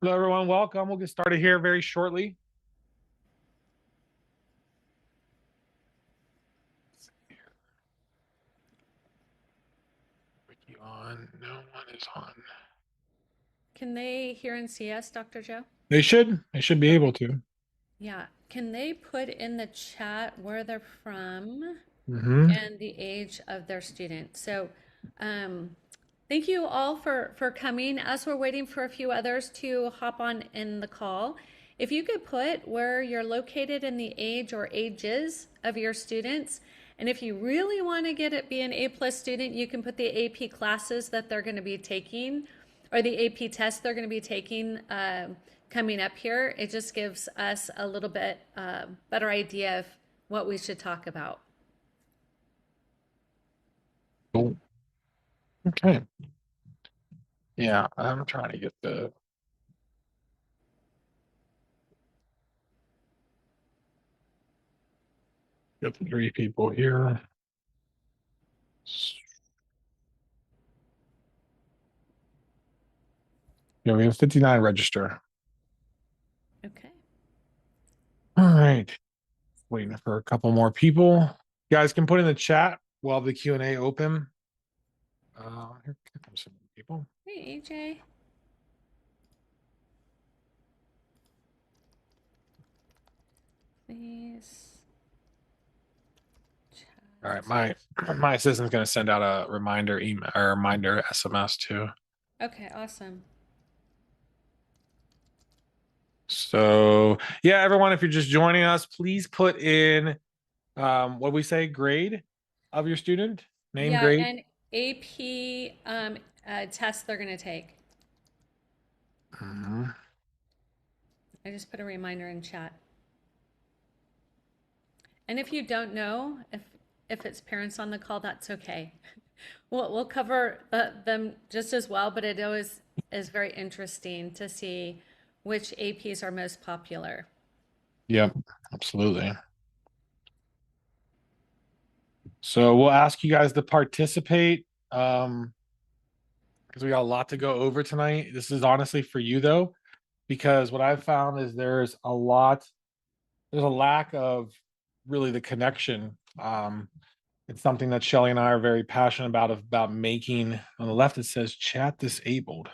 Hello, everyone. Welcome. We'll get started here very shortly. Wiki on. No one is on. Can they hear and see us, Dr. Joe? They should. They should be able Okay. to. Yeah. Can they put in the chat where they're from Hmm. and the age of their student? So, um, thank you all for coming. As we're waiting for a few others to hop on in the call, if you could put where you're located and the age or ages of your students, and if you really want to get it be an A+ student, you can put the AP classes that they're going to be taking or the AP test they're going to be taking coming up here. It just gives us a little bit better idea of what we should talk about. Cool. Okay. Yeah, I'm trying to get the three people here. Yeah, we have 59 register. Okay. All right. Waiting for a couple more people. You guys can put in the chat while the Q&A open. Here comes some people. Hey, AJ. Please All right, chat. my assistant's gonna send out a reminder email or reminder SMS too. Okay, awesome. So yeah, everyone, if you're just joining us, please put in what we say grade of your student, name, Yeah, grade. and AP test they're going to take. Mhm. I just put a reminder in chat. And if you don't know if it's parents on the call, that's okay. We'll cover them just as well, but it always is very interesting to see which APs are most popular. Yep, absolutely. So we'll ask you guys to participate because we got a lot to go over tonight. This is honestly for you though, because what I've found is there's a lack of really the connection. It's something that Shelly and I are very passionate about making. On the left, it says chat disabled.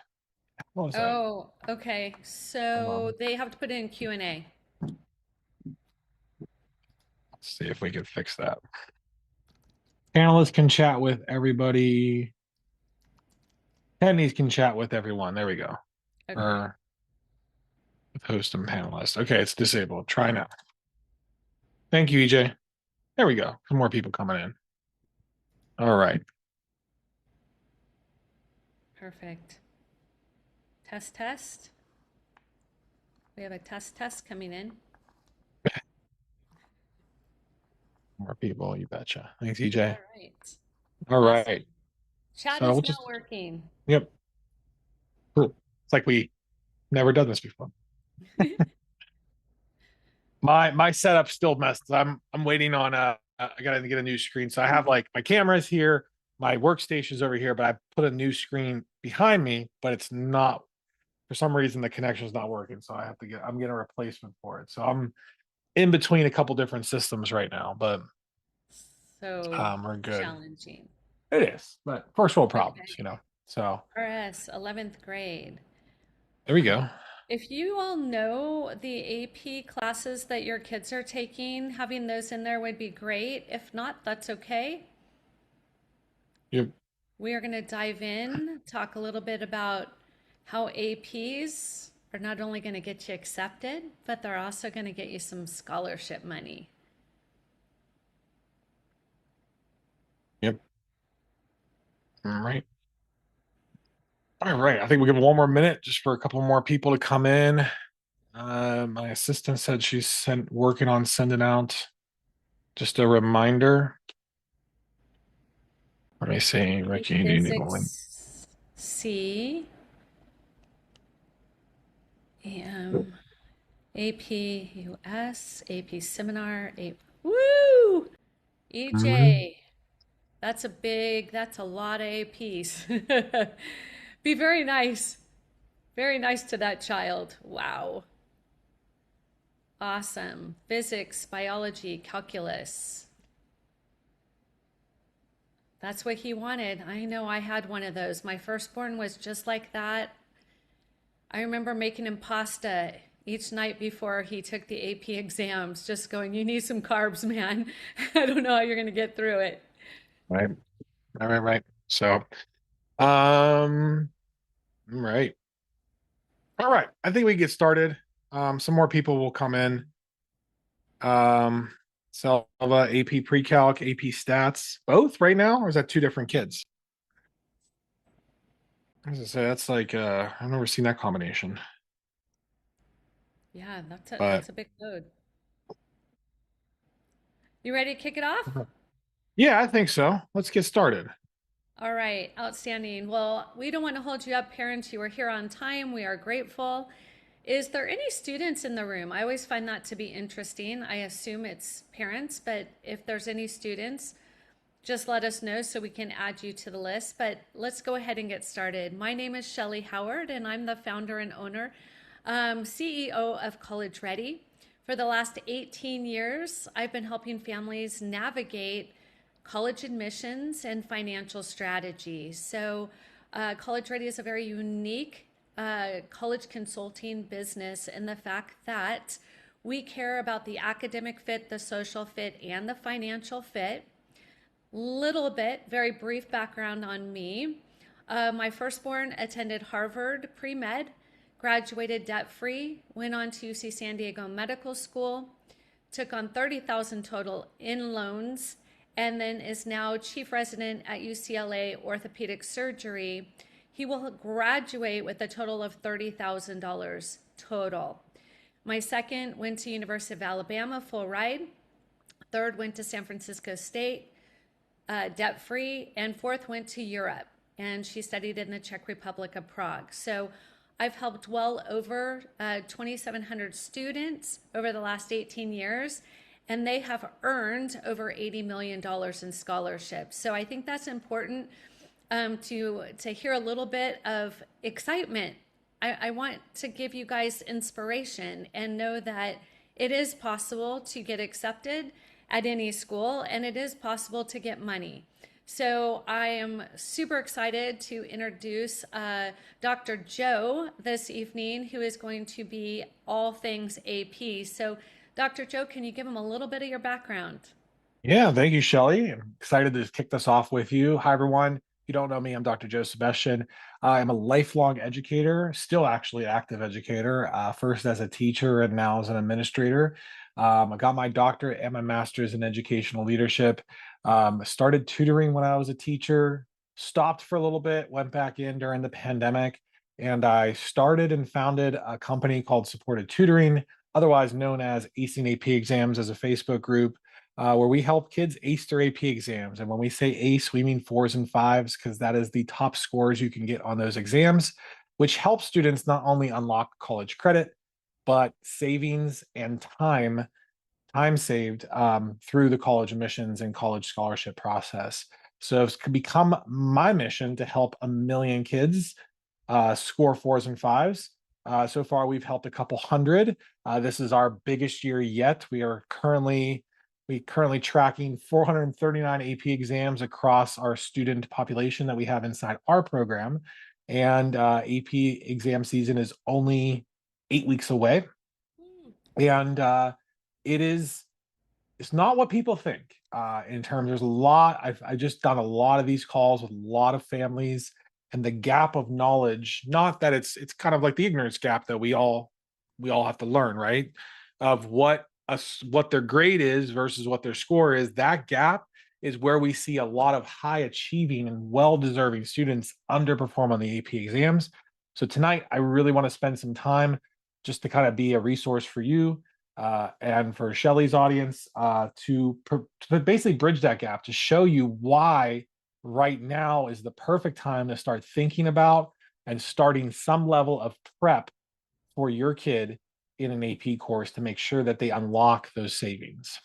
What was that? Oh, okay. So they have to put in Q&A. Let's see if we can fix that. Panelists can chat with everybody. Attendees can chat with everyone. There we go. Okay. Or with host and panelist. Okay, it's disabled. Try now. Thank you, EJ. There we go. Some more people coming in. All right. Perfect. Test, test. We have a test coming in. More people, you betcha. Thanks, All EJ. right. All right. Awesome. Chat So is we'll now just, working. yep. Cool. It's like we never done this before. My setup's still messed. I'm waiting on I gotta get a new screen. So I have like my cameras here, my workstation's over here, but I put a new screen behind me, but it's not for some reason the connection's not working. So I'm getting a replacement for it. So I'm in between a couple different systems right now, but So we're good. challenging. It is, but first world problems, Okay. you know. So RS, 11th grade. there we go. If you all know the AP classes that your kids are taking, having those in there would be great. If not, that's okay. Yep. We are going to dive in, talk a little bit about how APs are not only going to get you accepted, but they're also going to get you some scholarship money. Yep. All right. All right. I think we'll give it one more minute just for a couple more people to come in. My assistant said she's working on sending out just a reminder. Let me see, Ricky, do you need a link? Physics C, um, AP US, AP Seminar, Woo! Mhm. EJ, that's a lot of APs. Be very nice. Very nice to that child. Wow. Awesome. Physics, biology, calculus. That's what he wanted. I know I had one of those. My firstborn was just like that. I remember making him pasta each night before he took the AP exams, just going, "You need some carbs, man. I don't know how you're going to get through it." Right. Right. So, um, right. All right. I think we get started. Some more people will come in. Um, Selva, AP Pre-Calc, AP Stats, both right now, or is that two different kids? As I say, that's like I've never seen that combination. Yeah, But that's a big load. You ready to kick it off? yeah, I think so. Let's get started. All right, outstanding. Well, we don't want to hold you up, parents. You are here on time. We are grateful. Is there any students in the room? I always find that to be interesting. I assume it's parents, but if there's any students, just let us know so we can add you to the list. But let's go ahead and get started. My name is Shelly Howard, and I'm the founder and owner, CEO of College Ready. For the last 18 years, I've been helping families navigate college admissions and financial strategy. So, College Ready is a very unique college consulting business in the fact that we care about the academic fit, the social fit, and the financial fit. Little bit, very brief background on me. My firstborn attended Harvard pre med, graduated debt free, went on to UC San Diego Medical School, took on 30,000 total in loans, and then is now chief resident at UCLA Orthopedic Surgery. He will graduate with a total of $30,000 total. My second went to University of Alabama full ride. Third went to San Francisco State, debt free, and fourth went to Europe, and she studied in the Czech Republic of Prague. So I've helped well over 2,700 students over the last 18 years, and they have earned over $80 million in scholarships. So I think that's important to hear a little bit of excitement. I want to give you guys inspiration and know that it is possible to get accepted at any school, and it is possible to get money. So I am super excited to introduce Dr. Joe this evening, who is going to be all things AP. So Dr. Joe, can you give him a little bit of your background? Yeah, thank you, Shelly. I'm excited to kick this off with you. Hi, everyone. If you don't know me, I'm Dr. Joe Sebastian. I'm a lifelong educator, still actually active educator, first as a teacher and now as an administrator. I got my doctorate and my master's in educational leadership. Started tutoring when I was a teacher, stopped for a little bit, went back in during the pandemic, and I started and founded a company called Supported Tutoring, otherwise known as Acing AP Exams, as a Facebook group where we help kids ace their AP exams. And when we say ace, we mean fours and fives, because that is the top scores you can get on those exams, which helps students not only unlock college credit, but savings and time saved through the college admissions and college scholarship process. So it's become my mission to help a million kids score fours and fives. So far, we've helped a couple hundred. This is our biggest year yet. We currently tracking 439 AP exams across our student population that we have inside our program, and AP exam season is only 8 weeks away, and it is it's not what people think. In terms, there's a lot. I've just done a lot of these calls with a lot of families, and the gap of knowledge. Not that it's kind of like the ignorance gap that we all have to learn, right? Of what their grade is versus what their score is. That gap is where we see a lot of high achieving and well deserving students underperform on the AP exams. So tonight, I really want to spend some time just to kind of be a resource for you and for Shelly's audience to basically bridge that gap to show you why right now is the perfect time to start thinking about and starting some level of prep for your kid in an AP course to make sure that they unlock those savings.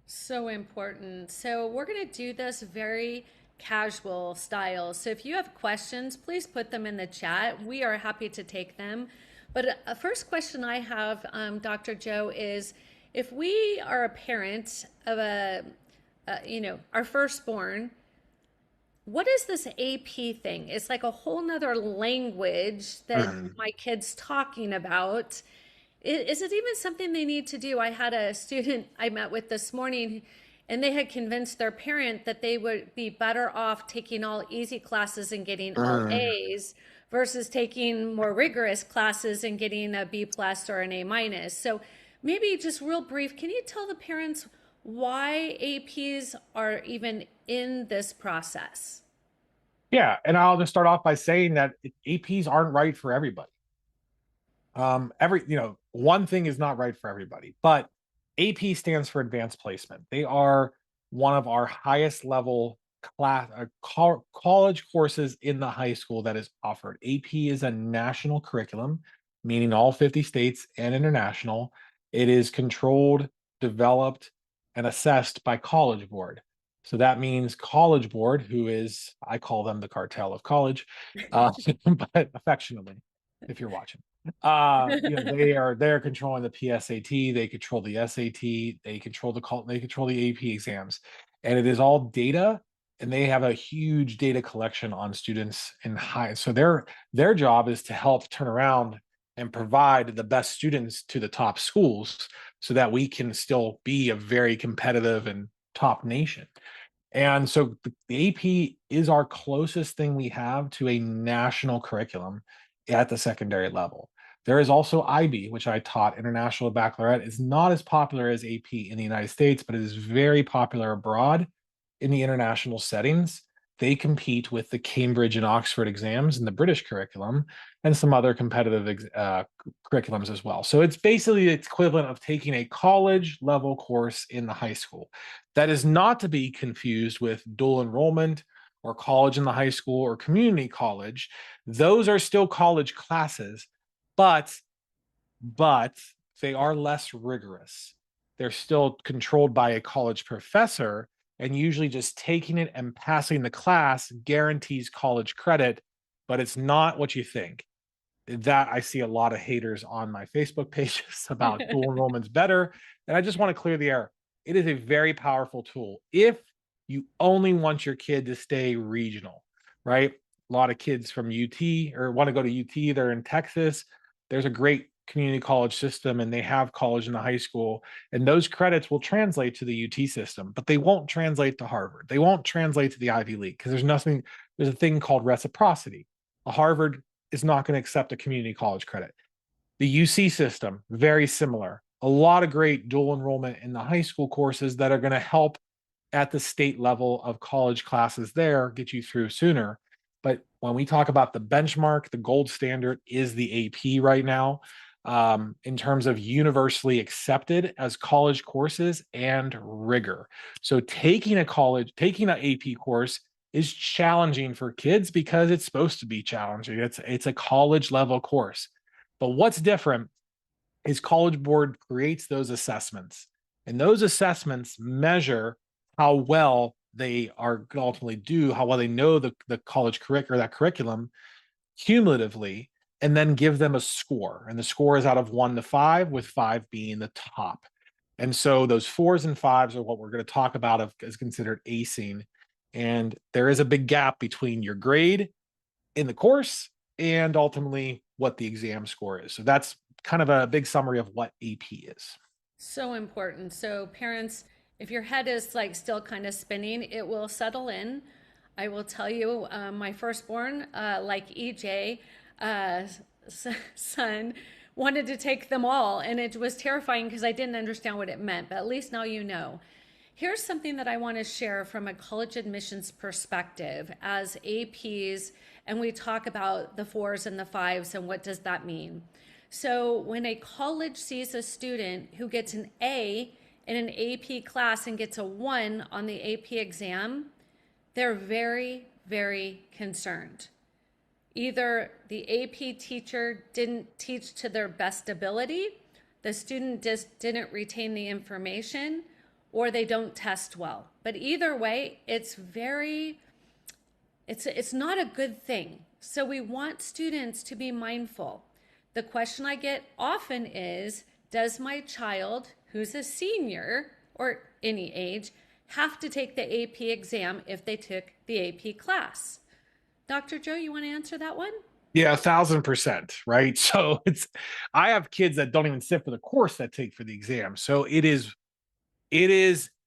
So important. So we're going to do this very casual styles. So if you have questions, please put them in the chat. We are happy to take them. But a first question I have, Dr. Joe, is if we are a parent of our firstborn, what is this AP thing? It's like a whole nother language that Mhm. my kid's talking about. Is it even something they need to do? I had a student I met with this morning, and they had convinced their parent that they would be better off taking all easy classes and getting all Mhm. A's versus taking more rigorous classes and getting a B plus or an A minus. So maybe just real brief, can you tell the parents why APs are even in this process? Yeah, and I'll just start off by saying that APs aren't right for everybody. One thing is not right for everybody, but AP stands for advanced placement. They are one of our highest level college courses in the high school that is offered. AP is a national curriculum, meaning all 50 states and international. It is controlled, developed, and assessed by College Board. So that means College Board, who is, I call them the cartel of college, but affectionately, if you're watching. They're controlling the PSAT, they control the SAT, they control the AP exams, and it is all data, and they have a huge data collection on students in high. So their job is to help turn around and provide the best students to the top schools so that we can still be a very competitive and top nation. And so the AP is our closest thing we have to a national curriculum at the secondary level. There is also IB, which I taught, International Baccalaureate. It's not as popular as AP in the United States, but it is very popular abroad in the international settings. They compete with the Cambridge and Oxford exams in the British curriculum and some other competitive curriculums as well. So it's basically the equivalent of taking a college level course in the high school. That is not to be confused with dual enrollment or college in the high school or community college. Those are still college classes, but but they are less rigorous. They're still controlled by a college professor, and usually just taking it and passing the class guarantees college credit, but it's not what you think. That I see a lot of haters on my Facebook pages about dual enrollment's better. And I just want to clear the air. It is a very powerful tool if you only want your kid to stay regional, right? A lot of kids from UT or want to go to UT, they're in Texas. There's a great community college system and they have college in the high school. And those credits will translate to the UT system, but they won't translate to Harvard. They won't translate to the Ivy League because there's a thing called reciprocity. A Harvard is not going to accept a community college credit. The UC system, very similar. A lot of great dual enrollment in the high school courses that are going to help at the state level of college classes there get you through sooner. But when we talk about the benchmark, the gold standard is the AP right now, in terms of universally accepted as college courses and rigor. So taking an AP course is challenging for kids because it's supposed to be challenging. It's a college level course. But what's different is College Board creates those assessments. And those assessments measure how well they are ultimately do, how well they know the college that curriculum cumulatively, and then give them a score. And the score is out of 1 to 5, with 5 being the top. And so those 4s and 5s are what we're going to talk about as considered acing. And there is a big gap between your grade in the course and ultimately what the exam score is. So that's kind of a big summary of what AP is. So important. So, parents, if your head is like still kind of spinning, it will settle in. I will tell you, my firstborn, like EJ, uh, son, wanted to take them all, and it was terrifying because I didn't understand what it meant. But at least now you know. Here's something that I want to share from a college admissions perspective as APs, and we talk about the 4s and the 5s and what does that mean. So when a college sees a student who gets an A in an AP class and gets a 1 on the AP exam, they're very, very concerned. Either the AP teacher didn't teach to their best ability, the student just didn't retain the information, or they don't test well. But either way, it's very It's not a good thing. So we want students to be mindful. The question I get often is, does my child who's a senior or any age have to take the AP exam if they took the AP class? Dr. Joe, you want to answer that one? Yeah, 1,000%, right? So I have kids that don't even sit for the course that take for the exam. So it is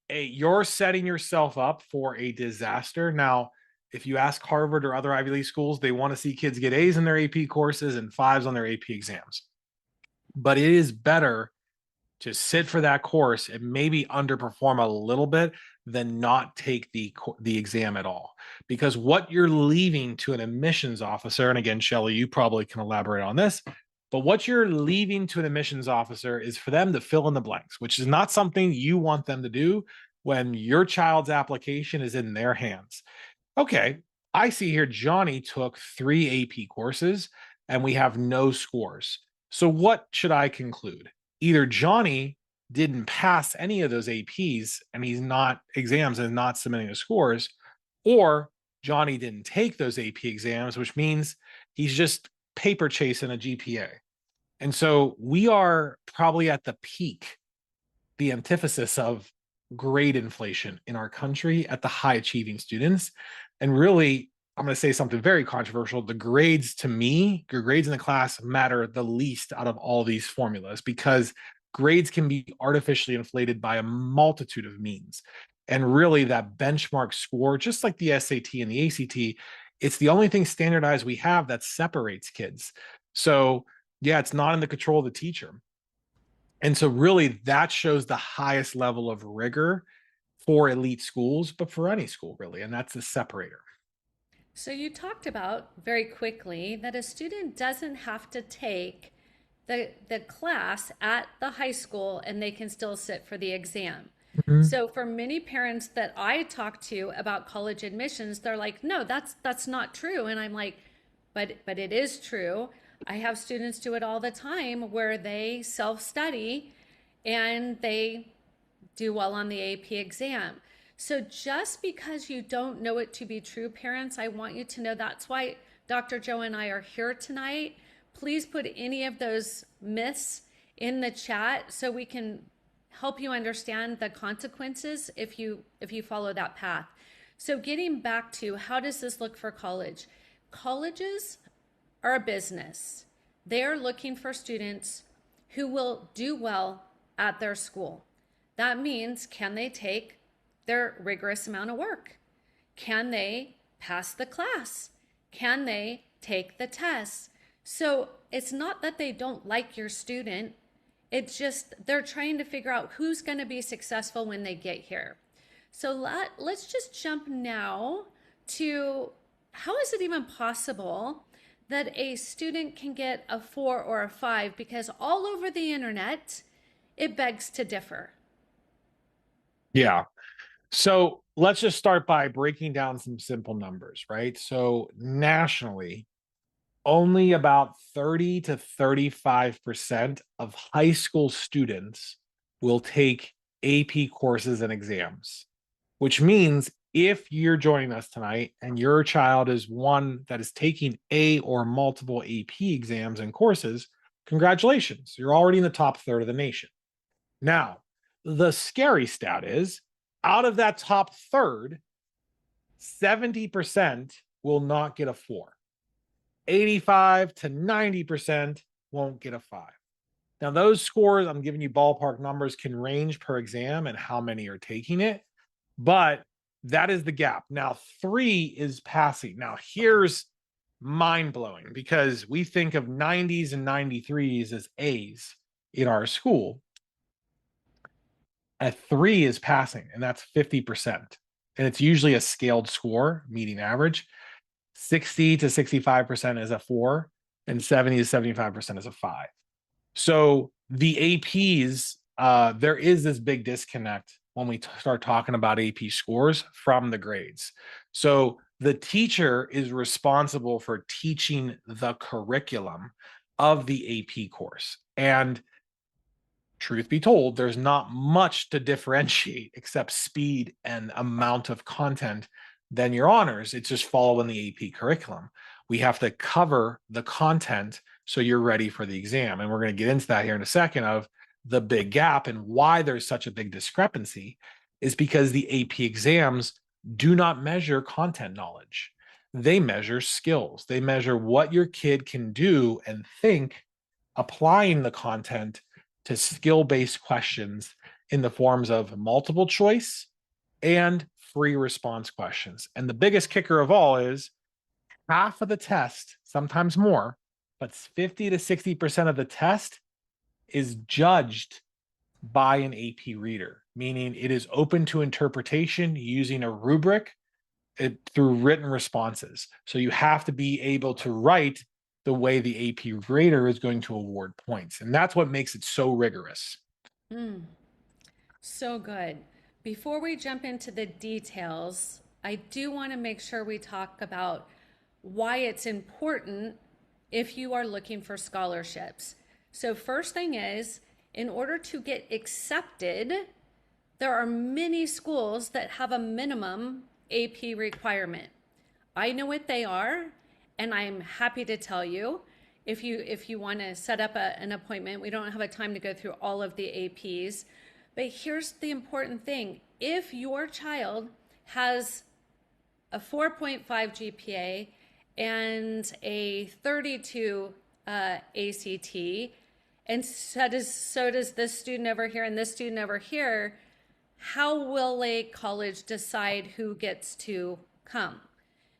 you're setting yourself up for a disaster. Now, if you ask Harvard or other Ivy League schools, they want to see kids get A's in their AP courses and fives on their AP exams. But it is better to sit for that course and maybe underperform a little bit than not take the exam at all, because what you're leaving to an admissions officer, and again, Shelly, you probably can elaborate on this, but what you're leaving to an admissions officer is for them to fill in the blanks, which is not something you want them to do when your child's application is in their hands. Okay, I see here Johnny took 3 AP courses and we have no scores. So what should I conclude? Either Johnny didn't pass any of those APs and he's not exams and not submitting the scores, or Johnny didn't take those AP exams, which means he's just paper chasing a GPA. And so we are probably at the peak, the antithesis of grade inflation in our country at the high achieving students. And really, I'm going to say something very controversial. The grades, to me, your grades in the class matter the least out of all these formulas, because grades can be artificially inflated by a multitude of means. And really, that benchmark score, just like the SAT and the ACT, it's the only thing standardized we have that separates kids. So, yeah, it's not in the control of the teacher. And so, really, that shows the highest level of rigor for elite schools, but for any school, really. And that's the separator. So you talked about very quickly that a student doesn't have to take the class at the high school and they can still sit for the exam. Mhm. So for many parents that I talk to about college admissions, they're like, "No, that's not true." And I'm like, "But it is true. I have students do it all the time where they self-study and they do well on the AP exam." So just because you don't know it to be true, parents, I want you to know that's why Dr. Joe and I are here tonight. Please put any of those myths in the chat so we can help you understand the consequences if you follow that path. So getting back to how does this look for college? Colleges are a business. They're looking for students who will do well at their school. That means, can they take their rigorous amount of work? Can they pass the class? Can they take the tests? So it's not that they don't like your student, it's just they're trying to figure out who's going to be successful when they get here. So let's just jump now to how is it even possible that a student can get a 4 or a 5, because all over the internet it begs to differ. Yeah. So let's just start by breaking down some simple numbers, right? So nationally, only about 30 to 35% of high school students will take AP courses and exams, which means if you're joining us tonight and your child is one that is taking a or multiple AP exams and courses, congratulations, you're already in the top third of the nation. Now, the scary stat is out of that top third, 70% will not get a 4. 85 to 90% won't get a 5. Now, those scores, I'm giving you ballpark numbers, can range per exam and how many are taking it, but that is the gap. Now, 3 is passing. Now, here's mind blowing because we think of 90s and 93s as A's in our school. A 3 is passing, and that's 50%. And it's usually a scaled score, median average. 60 to 65% is a 4, and 70 to 75% is a 5. So the APs, there is this big disconnect when we start talking about AP scores from the grades. So the teacher is responsible for teaching the curriculum of the AP course. And truth be told, there's not much to differentiate except speed and amount of content then your honors. It's just following the AP curriculum. We have to cover the content so you're ready for the exam. And we're going to get into that here in a second of the big gap and why there's such a big discrepancy is because the AP exams do not measure content knowledge. They measure skills. They measure what your kid can do and think applying the content to skill-based questions in the forms of multiple choice and free response questions. And the biggest kicker of all is half of the test, sometimes more, but 50 to 60% of the test is judged by an AP reader, meaning it is open to interpretation using a rubric through written responses. So you have to be able to write the way the AP grader is going to award points. And that's what makes it so rigorous. Mm, so good. Before we jump into the details, I do want to make sure we talk about why it's important if you are looking for scholarships. So, first thing is, in order to get accepted, there are many schools that have a minimum AP requirement. I know what they are, and I'm happy to tell you. If you want to set up an appointment, we don't have a time to go through all of the APs, but here's the important thing. If your child has a 4.5 GPA and a 32 ACT, and so does this student over here and this student over here, how will a college decide who gets to come?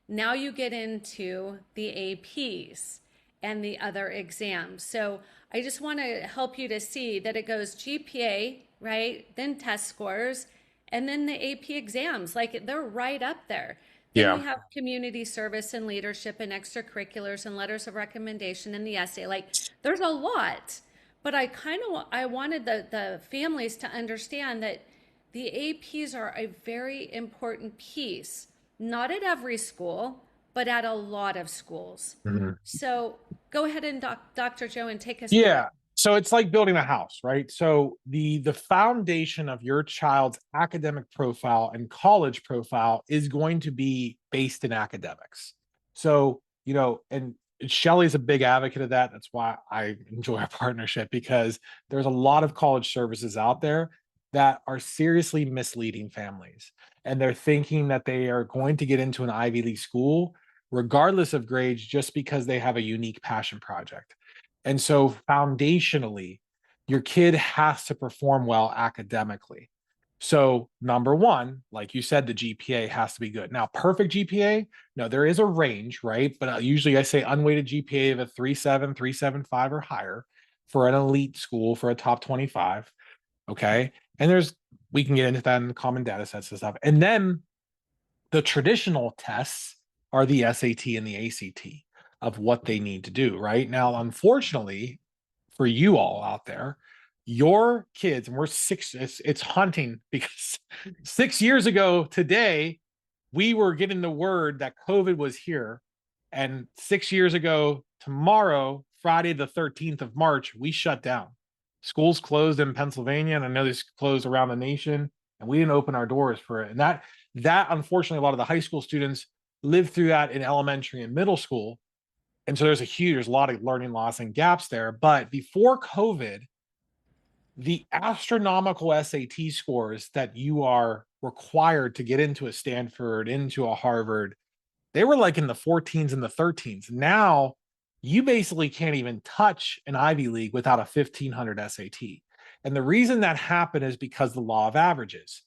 Now you get into the APs and the other exams. So I just want to help you to see that it goes GPA, right? Then test scores, and then the AP exams. Like they're right up there. Then Yeah. we have community service and leadership and extracurriculars and letters of recommendation and the essay. Like there's a lot. But I wanted the families to understand that the APs are a very important piece, not at every school, but at a lot of schools. Mhm. So go ahead and Dr. Joe and take us through it. Yeah. So it's like building a house, right? So the foundation of your child's academic profile and college profile is going to be based in academics. So, and Shelly's a big advocate of that. That's why I enjoy our partnership because there's a lot of college services out there that are seriously misleading families. And they're thinking that they are going to get into an Ivy League school, regardless of grades, just because they have a unique passion project. And so foundationally, your kid has to perform well academically. So, number one, like you said, the GPA has to be good. Now, perfect GPA, no, there is a range, right? But usually I say unweighted GPA of a 3.7, 3.75 or higher for an elite school for a top 25. Okay. And we can get into that in the common data sets and stuff. And then the traditional tests are the SAT and the ACT of what they need to do, right? Now, unfortunately, for you all out there, your kids, and it's haunting because 6 years ago today, we were getting the word that COVID was here. And 6 years ago, tomorrow, Friday, the 13th of March, we shut down. Schools closed in Pennsylvania, and I know this closed around the nation, and we didn't open our doors for it. And that unfortunately, a lot of the high school students lived through that in elementary and middle school. And so there's a lot of learning loss and gaps there. But before COVID, the astronomical SAT scores that you are required to get into a Stanford, into a Harvard, they were like in the 14s and the 13s. Now you basically can't even touch an Ivy League without a 1500 SAT. And the reason that happened is because the law of averages.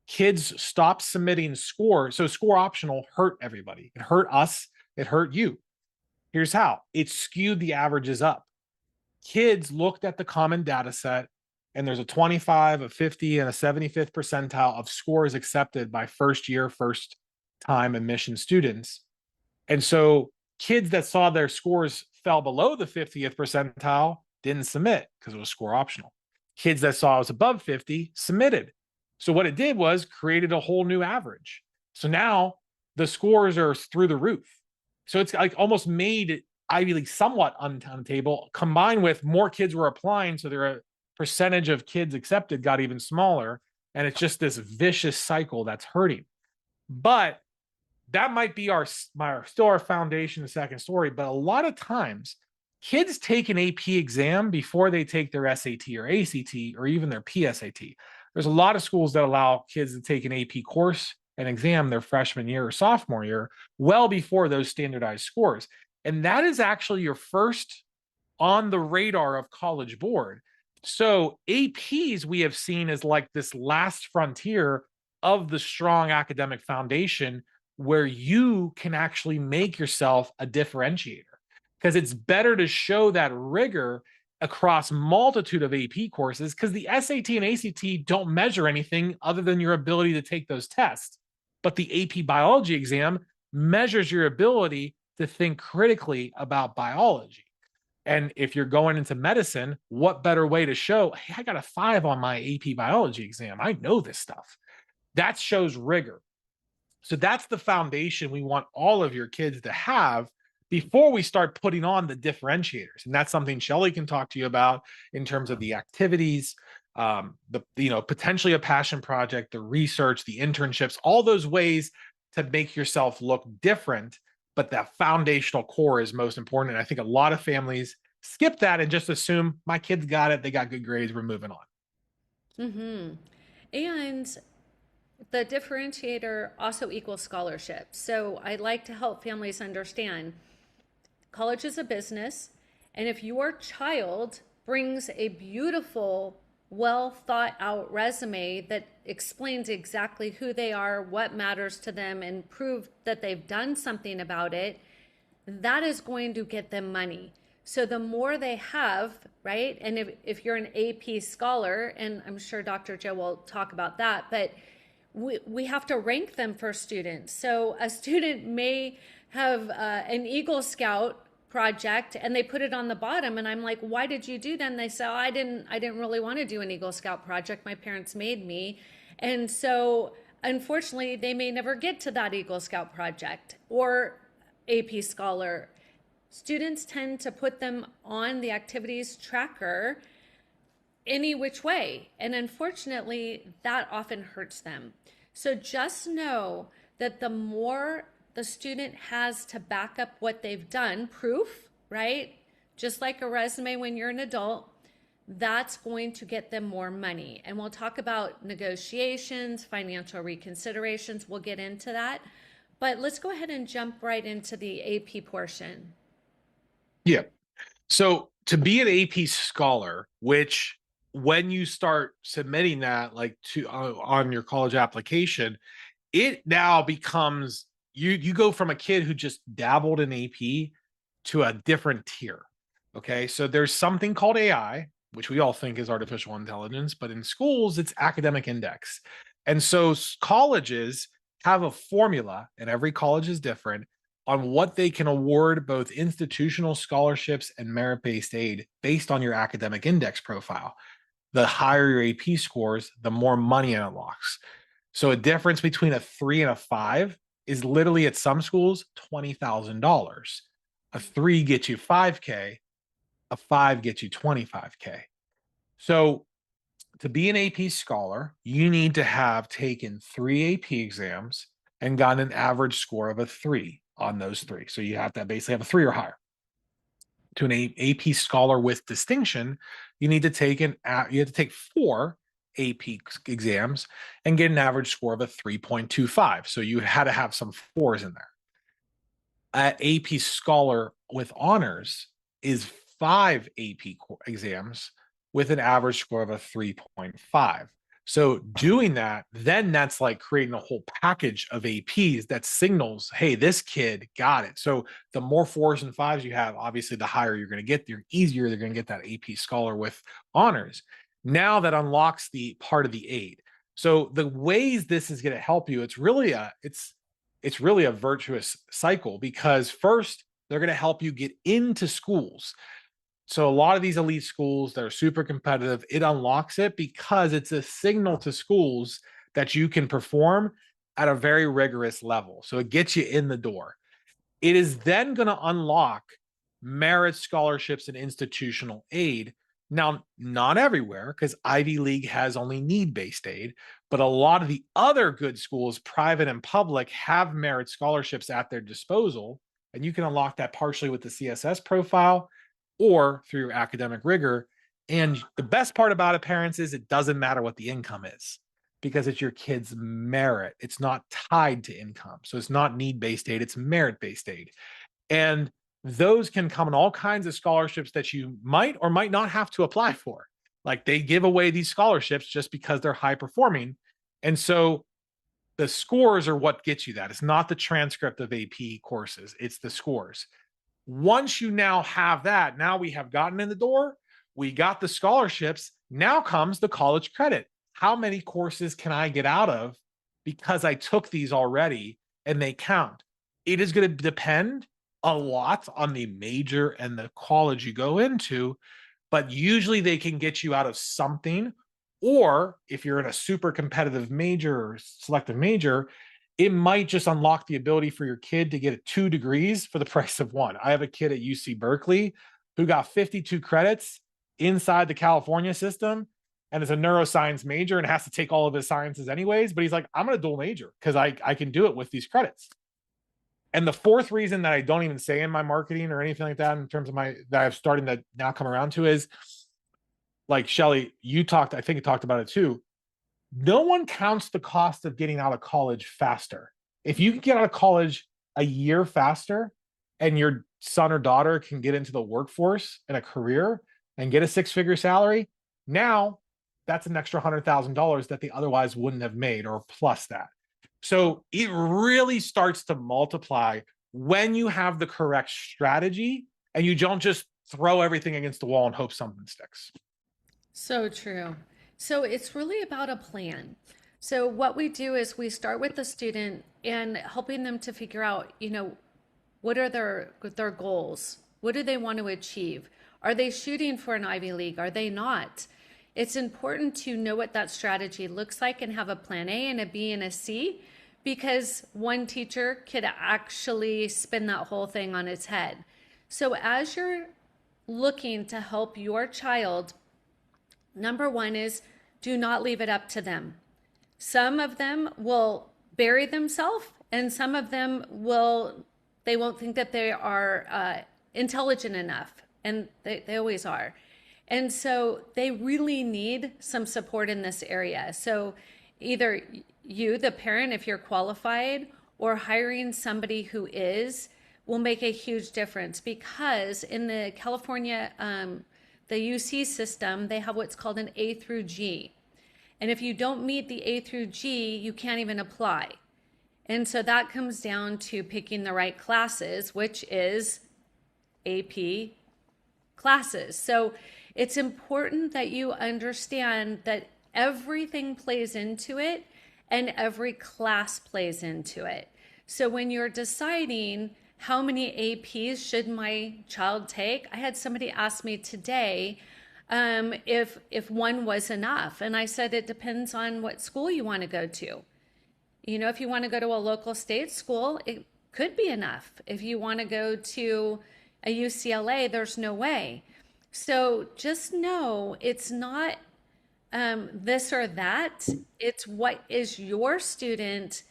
Kids stopped submitting score. So score optional hurt everybody. It hurt us. It hurt you. Here's how. It skewed the averages up. Kids looked at the common data set, and there's a 25, a 50, and a 75th percentile of scores accepted by first time admission students. And so kids that saw their scores fell below the 50th percentile didn't submit because it was score optional. Kids that saw it was above 50 submitted. So what it did was created a whole new average. So now the scores are through the roof. So it's like almost made Ivy League somewhat untable, combined with more kids were applying. So their percentage of kids accepted got even smaller. And it's just this vicious cycle that's hurting. But that might be still our foundation, the second story. But a lot of times, kids take an AP exam before they take their SAT or ACT or even their PSAT. There's a lot of schools that allow kids to take an AP course and exam their freshman year or sophomore year well before those standardized scores. And that is actually your first on the radar of College Board. So APs we have seen as like this last frontier of the strong academic foundation where you can actually make yourself a differentiator, because it's better to show that rigor across multitude of AP courses, because the SAT and ACT don't measure anything other than your ability to take those tests. But the AP biology exam measures your ability to think critically about biology. And if you're going into medicine, what better way to show, hey, I got a 5 on my AP biology exam. I know this stuff. That shows rigor. So that's the foundation we want all of your kids to have before we start putting on the differentiators. And that's something Shelly can talk to you about in terms of the activities, potentially a passion project, the research, the internships, all those ways to make yourself look different. But that foundational core is most important. And I think a lot of families skip that and just assume my kids got it. They got good grades. We're moving on. Mm-hmm. And the differentiator also equals scholarship. So I like to help families understand college is a business. And if your child brings a beautiful, well thought out resume that explains exactly who they are, what matters to them, and prove that they've done something about it, that is going to get them money. So the more they have, right? And if you're an AP scholar, and I'm sure Dr. Joe will talk about that, but we have to rank them for students. So a student may have an Eagle Scout project and they put it on the bottom, and I'm like, why did you do that? And they say, oh, I didn't really want to do an Eagle Scout project. My parents made me. And so unfortunately they may never get to that Eagle Scout project. Or AP Scholar, students tend to put them on the activities tracker any which way. And unfortunately, that often hurts them. So just know that the more the student has to back up what they've done, proof, right? Just like a resume when you're an adult, that's going to get them more money. And we'll talk about negotiations, financial reconsiderations. We'll get into that. But let's go ahead and jump right into the AP portion. Yeah. So to be an AP scholar, which when you start submitting that like to on your college application, it now becomes you go from a kid who just dabbled in AP to a different tier. Okay. So there's something called AI, which we all think is artificial intelligence, but in schools, it's academic index. And so colleges have a formula, and every college is different, on what they can award both institutional scholarships and merit-based aid based on your academic index profile. The higher your AP scores, the more money it unlocks. So a difference between a 3 and a 5 is literally at some schools $20,000. A 3 gets you 5K, a 5 gets you 25K. So to be an AP scholar, you need to have taken 3 AP exams and gotten an average score of a 3 on those 3. So you have to basically have a 3 or higher. To an AP scholar with distinction, you need to take 4 AP exams and get an average score of a 3.25. So you had to have some 4s in there. An AP scholar with honors is 5 AP exams with an average score of a 3.5. So doing that, then that's like creating a whole package of APs that signals, hey, this kid got it. So the more 4s and 5s you have, obviously the higher you're going to get, the easier they're going to get that AP scholar with honors. Now that unlocks the part of the aid. So the ways this is going to help you, it's really a virtuous cycle, because first they're going to help you get into schools. So a lot of these elite schools that are super competitive, it unlocks it because it's a signal to schools that you can perform at a very rigorous level. So it gets you in the door. It is then going to unlock merit scholarships and institutional aid. Now, not everywhere, because Ivy League has only need-based aid, but a lot of the other good schools, private and public, have merit scholarships at their disposal. And you can unlock that partially with the CSS profile or through your academic rigor. And the best part about it, parents, is it doesn't matter what the income is because it's your kid's merit. It's not tied to income. So it's not need-based aid, it's merit-based aid. And those can come in all kinds of scholarships that you might or might not have to apply for. Like they give away these scholarships just because they're high performing. And so the scores are what gets you that. It's not the transcript of AP courses, it's the scores. Once you now have that, now we have gotten in the door, we got the scholarships. Now comes the college credit. How many courses can I get out of because I took these already and they count? It is going to depend a lot on the major and the college you go into, but usually they can get you out of something. Or if you're in a super competitive major or selective major, it might just unlock the ability for your kid to get 2 degrees for the price of one. I have a kid at UC Berkeley who got 52 credits inside the California system and is a neuroscience major and has to take all of his sciences anyways. But he's like, I'm going to dual major because I can do it with these credits. And the fourth reason that I don't even say in my marketing or anything like that in terms of that I'm starting to now come around to is, like Shelly, I think you talked about it too. No one counts the cost of getting out of college faster. If you can get out of college a year faster and your son or daughter can get into the workforce and a career and get a 6-figure salary, now that's an extra $100,000 that they otherwise wouldn't have made, or plus that. So it really starts to multiply when you have the correct strategy and you don't just throw everything against the wall and hope something sticks. So true. So it's really about a plan. So what we do is we start with the student and helping them to figure out, what are their goals? What do they want to achieve? Are they shooting for an Ivy League? Are they not? It's important to know what that strategy looks like and have a plan A and a B and a C, because one teacher could actually spin that whole thing on its head. So as you're looking to help your child, number one is do not leave it up to them. Some of them will bury themselves, and some of them they won't think that they are intelligent enough, and they always are. And so they really need some support in this area. So either you, the parent, if you're qualified, or hiring somebody who is, will make a huge difference, because in the California, the UC system, they have what's called an A through G. And if you don't meet the A through G, you can't even apply. And so that comes down to picking the right classes, which is AP classes. So it's important that you understand that everything plays into it and every class plays into it. So when you're deciding how many APs should my child take, I had somebody ask me today if one was enough. And I said, it depends on what school you want to go to. If you want to go to a local state school, it could be enough. If you want to go to a UCLA, there's no way. So just know it's not this or that. It's what is your student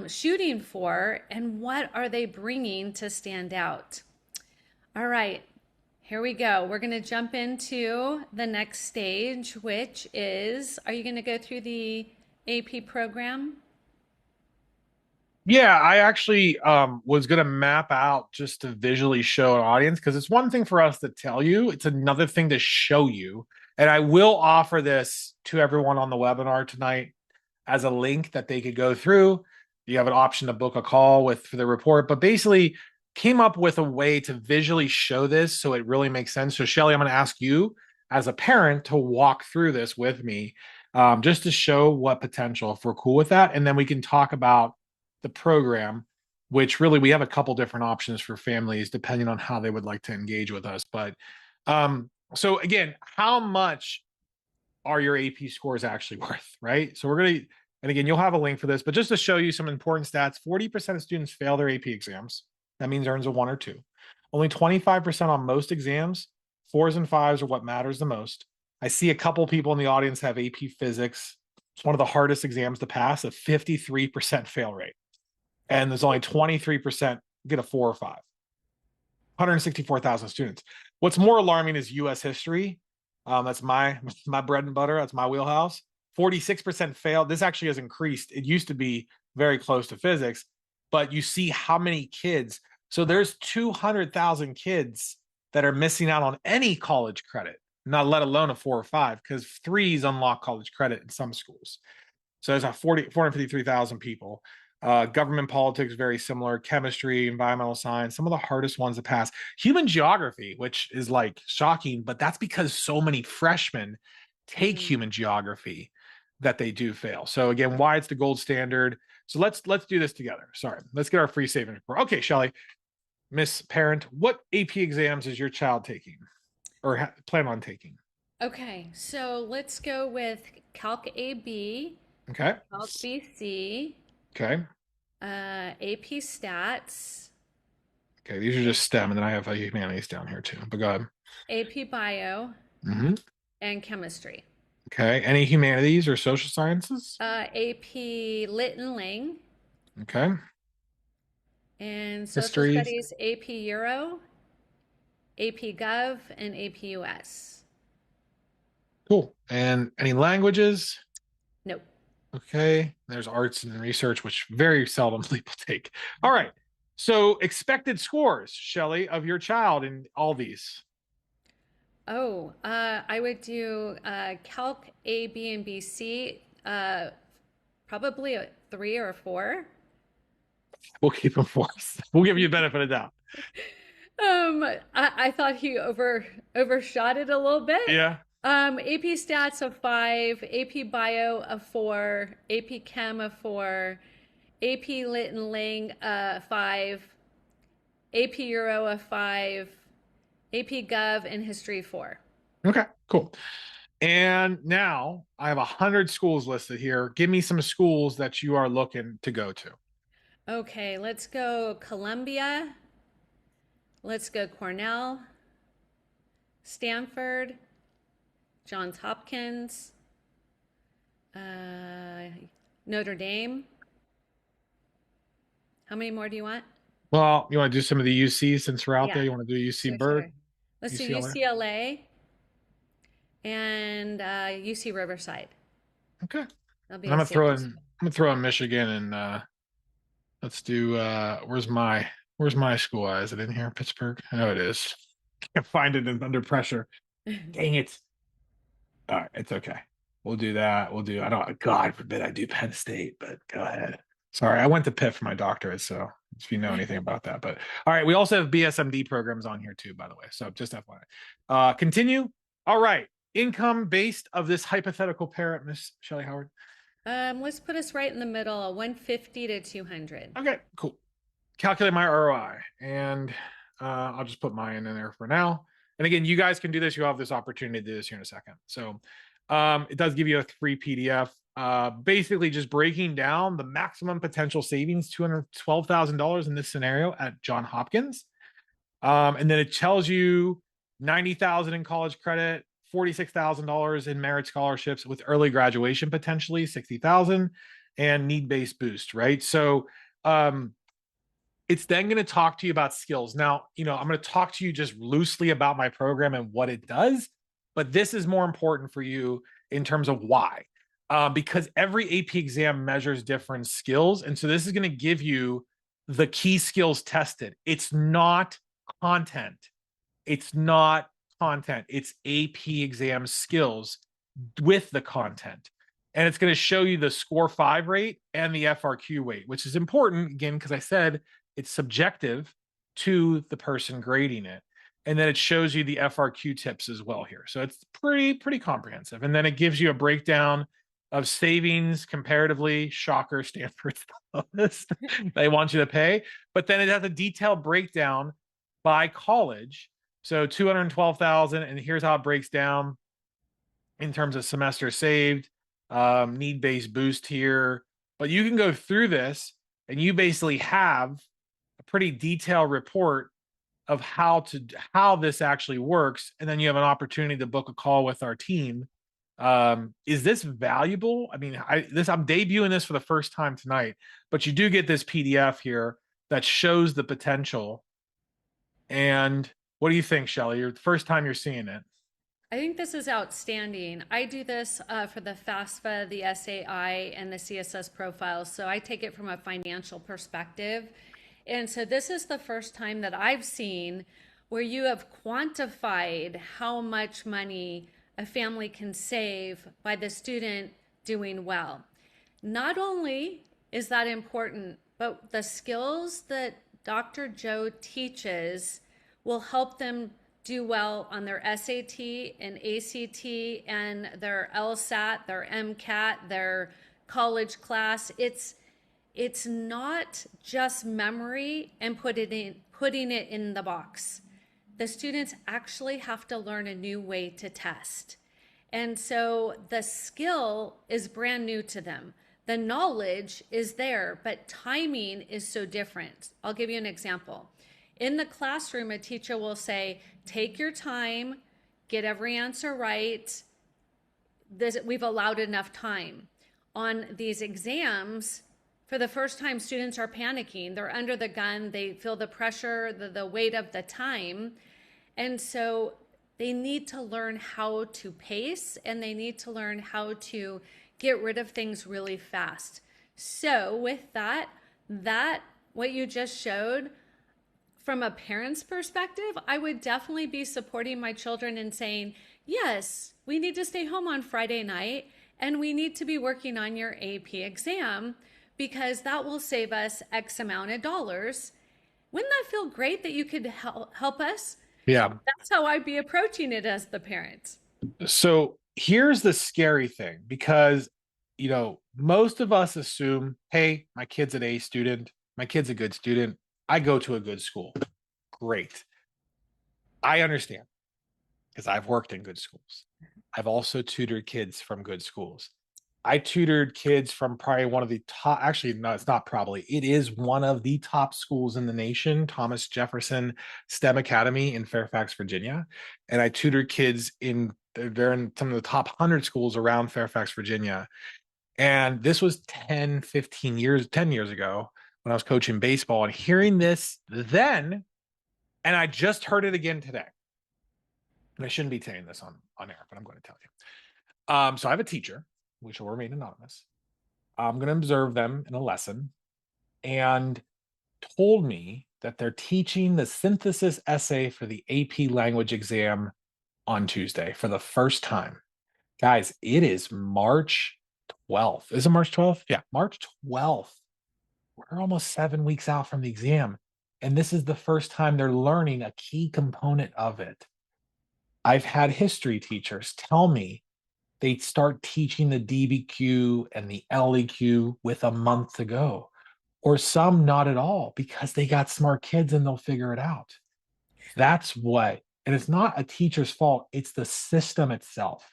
shooting for, and what are they bringing to stand out. All right, here we go. We're going to jump into the next stage, which is, are you going to go through the AP program? Yeah, I actually was going to map out just to visually show an audience, because it's one thing for us to tell you, it's another thing to show you. And I will offer this to everyone on the webinar tonight as a link that they could go through. You have an option to book a call for the report, but basically came up with a way to visually show this so it really makes sense. So Shelly, I'm going to ask you as a parent to walk through this with me, just to show what potential, if we're cool with that. And then we can talk about the program, which really we have a couple different options for families depending on how they would like to engage with us. But so again, how much are your AP scores actually worth, right? So and again, you'll have a link for this, but just to show you some important stats, 40% of students fail their AP exams. That means earns a 1 or 2. Only 25% on most exams, Fours and fives are what matters the most. I see a couple people in the audience have AP Physics. It's one of the hardest exams to pass, a 53% fail rate. And there's only 23% get a 4 or 5. 164,000 students. What's more alarming is US history. That's my bread and butter. That's my wheelhouse. 46% failed. This actually has increased. It used to be very close to physics, but you see how many kids. So there's 200,000 kids that are missing out on any college credit, not let alone a 4 or 5, because threes unlock college credit in some schools. So there's a 453,000 people. Government politics, very similar. Chemistry, environmental science, some of the hardest ones to pass. Human geography, which is like shocking, but that's because so many freshmen take human geography that they do fail. So again, why it's the gold standard. So let's do this together. Sorry, let's get our free savings report. Okay, Shelly, Miss Parent, what AP exams is your child taking or plan on taking? Okay, so let's go with Calc AB, Okay. Calc BC, Okay. AP Stats, Okay. These are just STEM, and then I have humanities down here too. But go ahead. AP Bio, Mm-hmm. and Chemistry. Okay. Any humanities or social sciences? AP Lit and Ling, Okay. and Social Histories. Studies AP Euro, AP Gov, and AP US. Cool. And any languages? Nope. Okay. There's arts and research, which very seldom people take. All right. So expected scores, Shelly, of your child in all these. Oh, I would do Calc A, B, and B, C, probably a 3 or a 4. We'll keep them fours. We'll give you the benefit of doubt. I thought he overshot it a little bit. Yeah. AP Stats a 5, AP Bio a 4, AP Chem a 4, AP Lit and Ling a 5, AP Euro a 5, AP Gov and History 4. Okay, cool. And now I have 100 schools listed here. Give me some schools that you are looking to go to. Okay, let's go Columbia. Let's go Cornell, Stanford, Johns Hopkins, Notre Dame. How many more do you want? Well, you want to do some of the UC since we're out there? Yeah, You want to do UC sure, Bird? sure. Let's do UCLA? UCLA and UC Riverside. Okay. That'll And be a safety school. I'm gonna throw in Michigan and let's do where's my school? Is it in here? Pittsburgh? I know it is. Can't find it under pressure. Dang it. All right, it's okay. We'll do that. I don't, God forbid I do Penn State, but go ahead. Sorry, I went to Pitt for my doctorate, so if you know anything about that. But all right, we also have BSMD programs on here too, by the way. So just FYI. Continue. All right. Income based of this hypothetical parent, Miss Shelly Howard. Let's put us right in the middle, 150 to 200. Okay, cool. Calculate my ROI, and I'll just put mine in there for now. And again, you guys can do this. You have this opportunity to do this here in a second. So it does give you a free PDF, basically just breaking down the maximum potential savings, $212,000 in this scenario at Johns Hopkins. And then it tells you 90,000 in college credit, $46,000 in merit scholarships with early graduation, potentially 60,000 and need-based boost, right? So it's then going to talk to you about skills. Now, I'm going to talk to you just loosely about my program and what it does, but this is more important for you in terms of why. Because every AP exam measures different skills. And so this is going to give you the key skills tested. It's not content. It's AP exam skills with the content. And it's going to show you the score 5 rate and the FRQ weight, which is important, again, because I said it's subjective to the person grading it. And then it shows you the FRQ tips as well here. So it's pretty comprehensive. And then it gives you a breakdown of savings comparatively. Shocker, Stanford's the lowest they want you to pay. But then it has a detailed breakdown by college. So 212,000, and here's how it breaks down in terms of semester saved, need-based boost here. But you can go through this and you basically have a pretty detailed report of how this actually works, and then you have an opportunity to book a call with our team. Is this valuable? I mean, I'm debuting this for the first time tonight, but you do get this PDF here that shows the potential. And what do you think, Shelly? You're the first time you're seeing it. I think this is outstanding. I do this for the FAFSA, the SAI, and the CSS profiles. So I take it from a financial perspective. And so this is the first time that I've seen where you have quantified how much money a family can save by the student doing well. Not only is that important, but the skills that Dr. Joe teaches will help them do well on their SAT and ACT and their LSAT, their MCAT, their college class. It's not just memory and putting it in the box. The students actually have to learn a new way to test. And so the skill is brand new to them. The knowledge is there, but timing is so different. I'll give you an example. In the classroom, a teacher will say, take your time, get every answer right. We've allowed enough time. On these exams, for the first time, students are panicking. They're under the gun. They feel the pressure, the weight of the time. And so they need to learn how to pace, and they need to learn how to get rid of things really fast. So with that what you just showed, from a parent's perspective, I would definitely be supporting my children and saying, yes, we need to stay home on Friday night, and we need to be working on your AP exam, because that will save us X amount of dollars. Wouldn't that feel great that you could help us? Yeah. That's how I'd be approaching it as the parent. So here's the scary thing, because, most of us assume, hey, my kid's an A student, my kid's a good student, I go to a good school. Great. I understand, because I've worked in good schools. I've also tutored kids from good schools. I tutored kids from probably one of the top, actually, no, it's not probably, it is one of the top schools in the nation, Thomas Jefferson STEM Academy in Fairfax, Virginia. And I tutored kids they're in some of the top 100 schools around Fairfax, Virginia. And this was 10 years ago when I was coaching baseball, and hearing this then, and I just heard it again today. And I shouldn't be saying this on air, but I'm going to tell you. So I have a teacher, which will remain anonymous. I'm going to observe them in a lesson, and told me that they're teaching the synthesis essay for the AP language exam on Tuesday for the first time. Guys, it is March 12th. Is it March 12th? Yeah, March 12th. We're almost 7 weeks out from the exam. And this is the first time they're learning a key component of it. I've had history teachers tell me they start teaching the DBQ and the LEQ with a month to go, or some not at all, because they got smart kids and they'll figure it out. That's what, and it's not a teacher's fault. It's the system itself.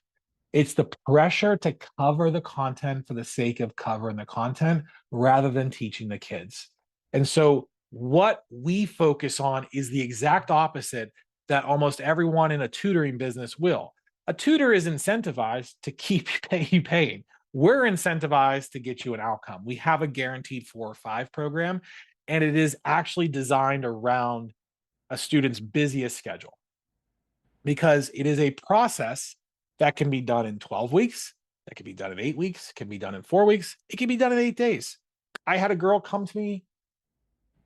It's the pressure to cover the content for the sake of covering the content rather than teaching the kids. And so what we focus on is the exact opposite that almost everyone in a tutoring business will. A tutor is incentivized to keep you paying. We're incentivized to get you an outcome. We have a guaranteed 4 or 5 program, and it is actually designed around a student's busiest schedule, because it is a process that can be done in 12 weeks, that can be done in 8 weeks, can be done in 4 weeks, it can be done in 8 days. I had a girl come to me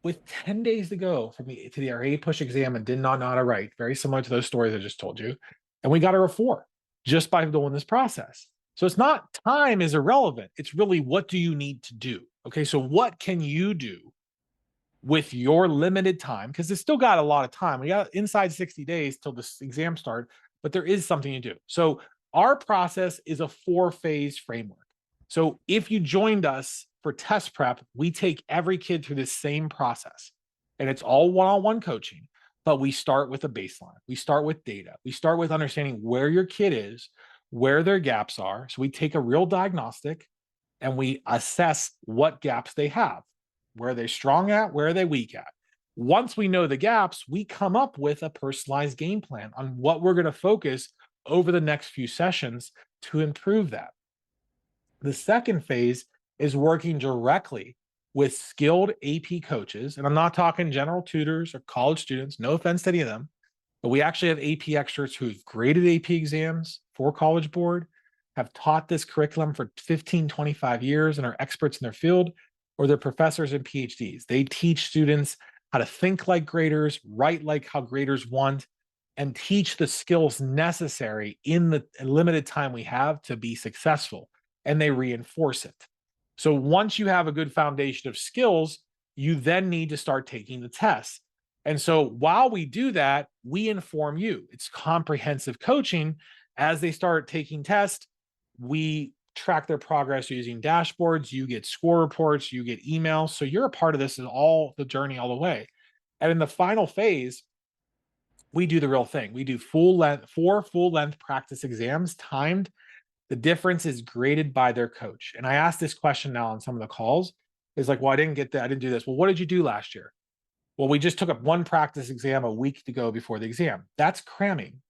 with 10 days to go to the RA push exam and did not know how to write, very similar to those stories I just told you. And we got her a 4 just by doing this process. So it's not time is irrelevant. It's really, what do you need to do? Okay, so what can you do with your limited time? Because it's still got a lot of time. We got inside 60 days till this exam start, but there is something to do. So our process is a 4-phase framework. So if you joined us for test prep, we take every kid through this same process, and it's all one-on-one coaching, but we start with a baseline. We start with data. We start with understanding where your kid is, where their gaps are. So we take a real diagnostic and we assess what gaps they have. Where are they strong at? Where are they weak at? Once we know the gaps, we come up with a personalized game plan on what we're going to focus over the next few sessions to improve that. The second phase is working directly with skilled AP coaches. And I'm not talking general tutors or college students, no offense to any of them, but we actually have AP experts who've graded AP exams for College Board, have taught this curriculum for 15, 25 years, and are experts in their field, or they're professors and PhDs. They teach students how to think like graders, write like how graders want, and teach the skills necessary in the limited time we have to be successful. And they reinforce it. So once you have a good foundation of skills, you then need to start taking the tests. And so while we do that, we inform you. It's comprehensive coaching. As they start taking tests, we track their progress using dashboards. You get score reports, you get emails. So you're a part of this in all the journey all the way. And in the final phase, we do the real thing. We do four full length practice exams timed. The difference is graded by their coach. And I asked this question now on some of the calls. It's like, well, I didn't get that. I didn't do this. Well, what did you do last year? Well, we just took up one practice exam a week to go before the exam. That's cramming.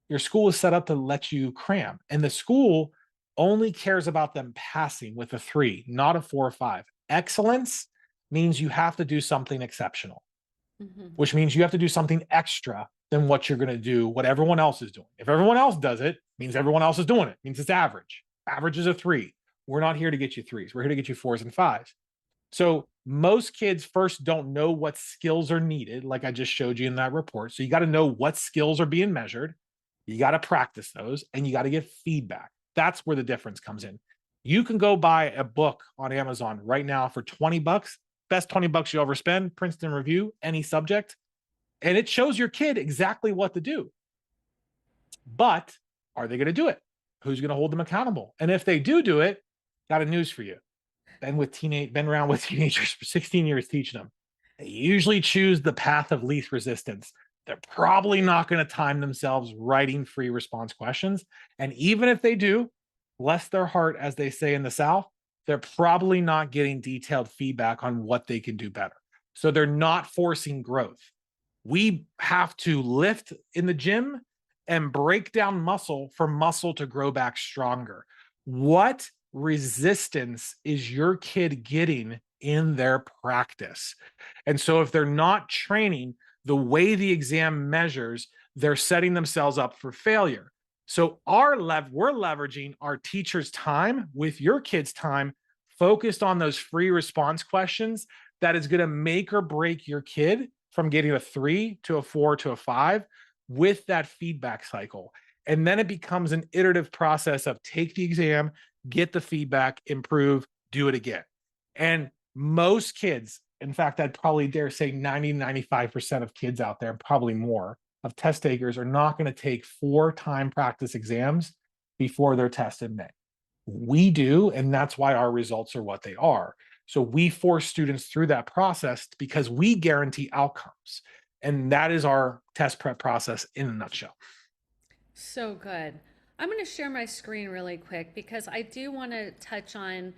Your school is set up to let you cram. And the school only cares about them passing with a 3, not a 4 or 5. Excellence means you have to do something exceptional, which means you have to do something extra than what you're going to do, what everyone else is doing. If everyone else does it, means everyone else is doing it. It means it's average. Average is a 3. We're not here to get you 3s. We're here to get you 4s and 5s. So most kids first don't know what skills are needed, like I just showed you in that report. So you got to know what skills are being measured. You got to practice those, and you got to get feedback. That's where the difference comes in. You can go buy a book on Amazon right now for $20, best $20 you ever spend, Princeton Review, any subject, and it shows your kid exactly what to do. But are they going to do it? Who's going to hold them accountable? And if they do it, got a news for you. Been around with teenagers for 16 years teaching them. They usually choose the path of least resistance. They're probably not going to time themselves writing free response questions. And even if they do, bless their heart, as they say in the South, they're probably not getting detailed feedback on what they can do better. So they're not forcing growth. We have to lift in the gym and break down muscle for muscle to grow back stronger. What resistance is your kid getting in their practice? And so if they're not training the way the exam measures, they're setting themselves up for failure. So we're leveraging our teacher's time with your kid's time, focused on those free response questions that is going to make or break your kid from getting a 3 to a 4 to a 5 with that feedback cycle. And then it becomes an iterative process of take the exam, get the feedback, improve, do it again. And most kids, in fact, I'd probably dare say 90-95% of kids out there, probably more, of test takers are not going to take 4 time practice exams before their test in May. We do, and that's why our results are what they are. So we force students through that process because we guarantee outcomes. And that is our test prep process in a nutshell. So good. I'm going to share my screen really quick because I do want to touch on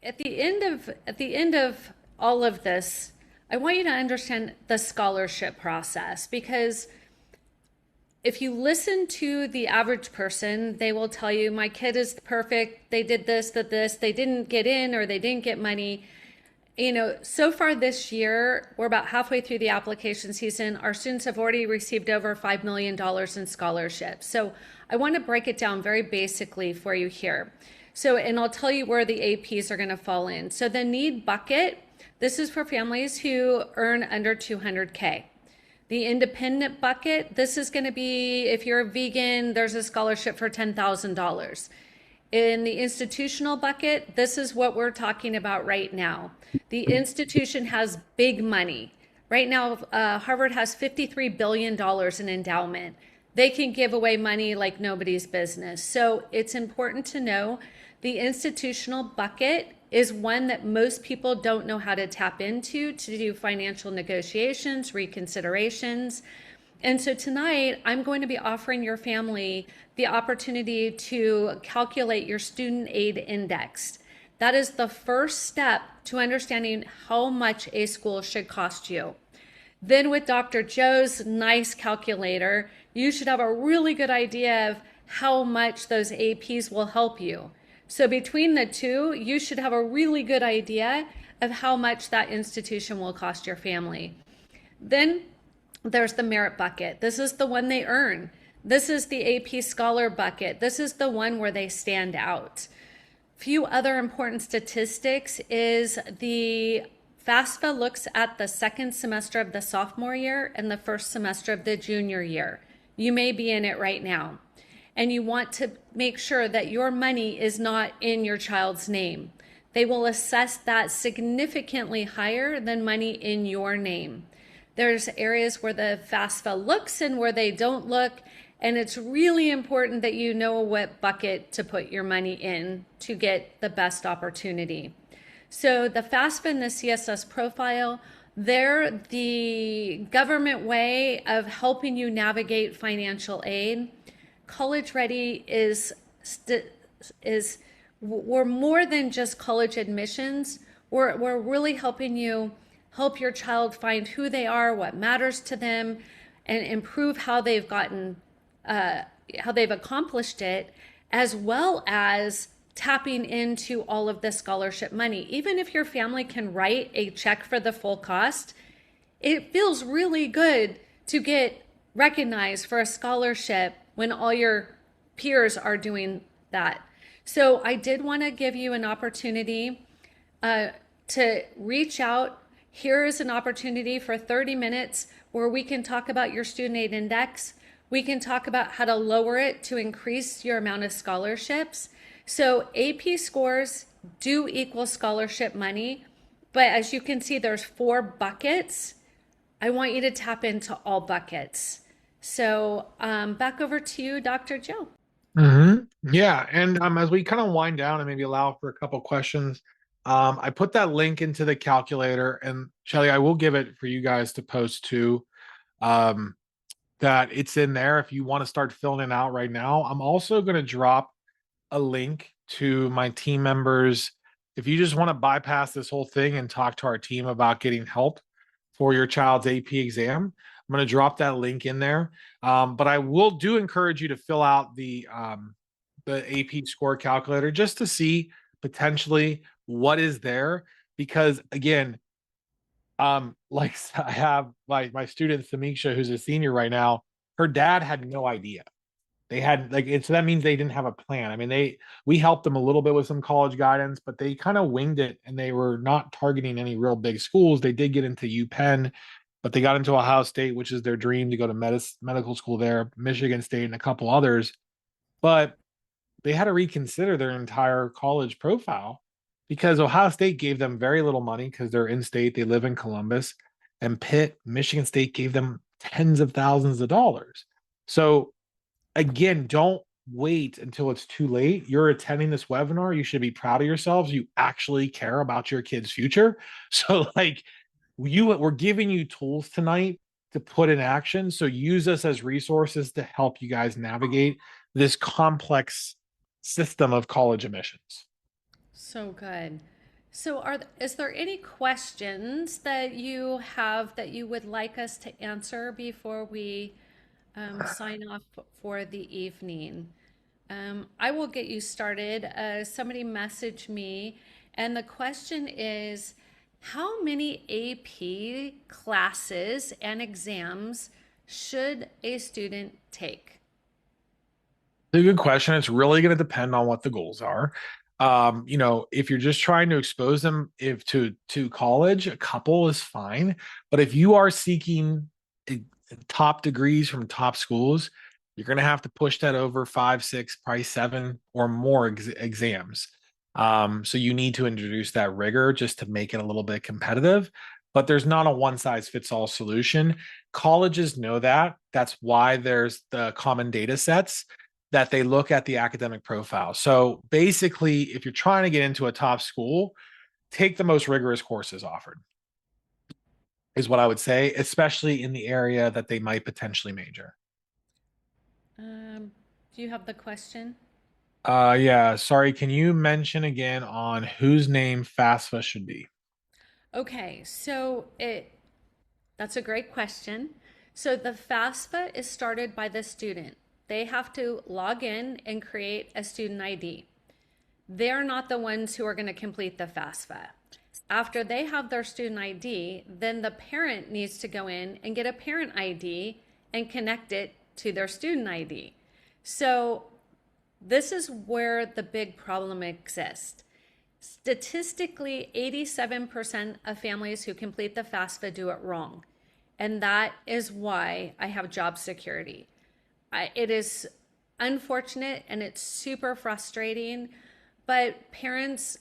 at the end of all of this, I want you to understand the scholarship process, because if you listen to the average person, they will tell you, my kid is perfect. They did this, they didn't get in, or they didn't get money. You know, so far this year, we're about halfway through the application season. Our students have already received over $5 million in scholarships. So I want to break it down very basically for you here. So, and I'll tell you where the APs are going to fall in. So the need bucket, this is for families who earn under 200K. The independent bucket, this is going to be, if you're a vegan, there's a scholarship for $10,000. In the institutional bucket, this is what we're talking about right now. The institution has big money. Right now, Harvard has $53 billion in endowment. They can give away money like nobody's business. So it's important to know the institutional bucket is one that most people don't know how to tap into to do financial negotiations, reconsiderations. And so tonight, I'm going to be offering your family the opportunity to calculate your student aid index. That is the first step to understanding how much a school should cost you. Then with Dr. Joe's nice calculator, you should have a really good idea of how much those APs will help you. So between the two, you should have a really good idea of how much that institution will cost your family. Then there's the merit bucket. This is the one they earn. This is the AP Scholar bucket. This is the one where they stand out. Few other important statistics is the FAFSA looks at the second semester of the sophomore year and the first semester of the junior year. You may be in it right now. And you want to make sure that your money is not in your child's name. They will assess that significantly higher than money in your name. There's areas where the FAFSA looks and where they don't look, and it's really important that you know what bucket to put your money in to get the best opportunity. So the FAFSA and the CSS profile, they're the government way of helping you navigate financial aid. College Ready is we're more than just college admissions. We're really helping you help your child find who they are, what matters to them, and improve how they've gotten how they've accomplished it, as well as tapping into all of the scholarship money. Even if your family can write a check for the full cost, it feels really good to get recognized for a scholarship when all your peers are doing that. So I did want to give you an opportunity to reach out. Here is an opportunity for 30 minutes where we can talk about your student aid index. We can talk about how to lower it to increase your amount of scholarships. So AP scores do equal scholarship money, but as you can see, there's 4 buckets. I want you to tap into all buckets. So back over to you, Dr. Joe. Yeah, and as we kind of wind down and maybe allow for a couple questions, I put that link into the calculator, and Shelly, I will give it for you guys to post too. Um, that it's in there if you want to start filling it out right now. I'm also going to drop a link to my team members. If you just want to bypass this whole thing and talk to our team about getting help for your child's AP exam, I'm going to drop that link in there. But I will do encourage you to fill out the AP score calculator just to see potentially what is there. Because again, like I have my student Samisha, who's a senior right now, her dad had no idea. They had like it, so that means they didn't have a plan. I mean, we helped them a little bit with some college guidance, but they kind of winged it and they were not targeting any real big schools. They did get into UPenn, but they got into Ohio State, which is their dream to go to medical school there, Michigan State, and a couple others. But they had to reconsider their entire college profile because Ohio State gave them very little money because they're in state, they live in Columbus, and Pitt, Michigan State gave them tens of thousands of dollars. So again, don't wait until it's too late. You're attending this webinar. You should be proud of yourselves. You actually care about your kid's future. So, like, we're giving you tools tonight to put in action. So, use us as resources to help you guys navigate this complex system of college admissions. So good. So is there any questions that you have that you would like us to answer before we sign off for the evening? I will get you started. Somebody messaged me, and the question is, how many AP classes and exams should a student take? It's a good question. It's really going to depend on what the goals are. If you're just trying to expose them if to college, a couple is fine. But if you are seeking a, top degrees from top schools, you're going to have to push that over 5, 6, probably 7 or more exams. So you need to introduce that rigor just to make it a little bit competitive. But there's not a one size fits all solution. Colleges know that. That's why there's the common data sets that they look at the academic profile. So basically, if you're trying to get into a top school, take the most rigorous courses offered, is what I would say, especially in the area that they might potentially major. Do you have the question? Yeah, sorry, can you mention again on whose name FAFSA should be? Okay, so That's a great question. So the FAFSA is started by the student. They have to log in and create a student ID. They're not the ones who are going to complete the FAFSA. After they have their student ID, then the parent needs to go in and get a parent ID and connect it to their student ID. So this is where the big problem exists. Statistically, 87% of families who complete the FAFSA do it wrong. And that is why I have job security. It is unfortunate and it's super frustrating, but parents,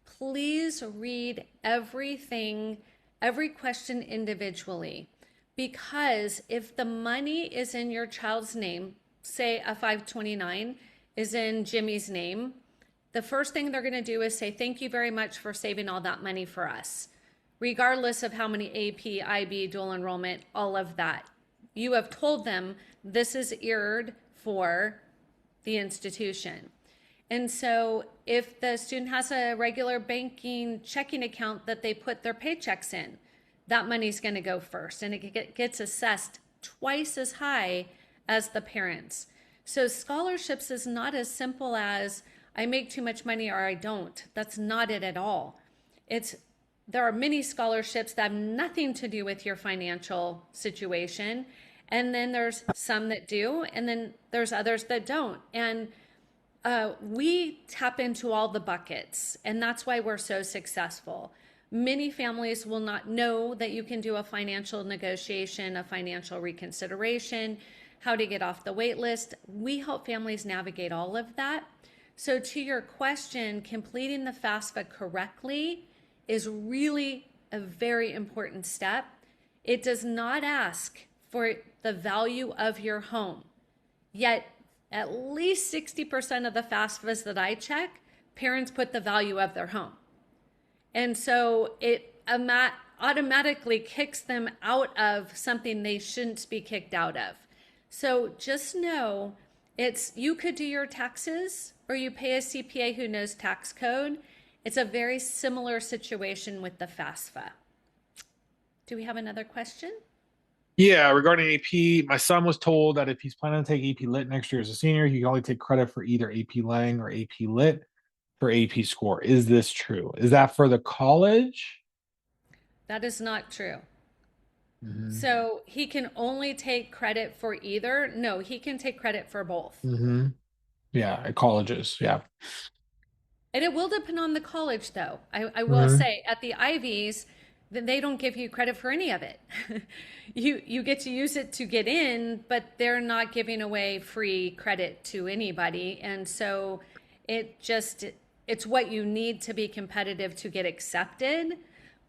please read everything, every question individually. Because if the money is in your child's name, say a 529 is in Jimmy's name, the first thing they're going to do is say, thank you very much for saving all that money for us. Regardless of how many AP, IB, dual enrollment, all of that. You have told them this is eared for the institution. And so if the student has a regular banking checking account that they put their paychecks in, that money's going to go first, and it gets assessed twice as high as the parents. So scholarships is not as simple as I make too much money or I don't. That's not it at all. There are many scholarships that have nothing to do with your financial situation, and then there's some that do, and then there's others that don't. And we tap into all the buckets, and that's why we're so successful. Many families will not know that you can do a financial negotiation, a financial reconsideration, how to get off the wait list. We help families navigate all of that. So to your question, completing the FAFSA correctly is really a very important step. It does not ask for the value of your home. Yet at least 60% of the FAFSAs that I check, parents put the value of their home. And so it automatically kicks them out of something they shouldn't be kicked out of. So just know you could do your taxes or you pay a CPA who knows tax code. It's a very similar situation with the FAFSA. Do we have another question? Yeah, regarding AP, my son was told that if he's planning to take AP Lit next year as a senior, he can only take credit for either AP Lang or AP Lit for AP score. Is this true? Is that for the college? That is not true. Mm-hmm. So he can only take credit for either? No, he can take credit for both. Mm-hmm. Yeah, at colleges. Yeah. And it will depend on the college, though. I will Mm-hmm. say at the Ivies, they don't give you credit for any of it. You get to use it to get in, but they're not giving away free credit to anybody. And so it's what you need to be competitive to get accepted.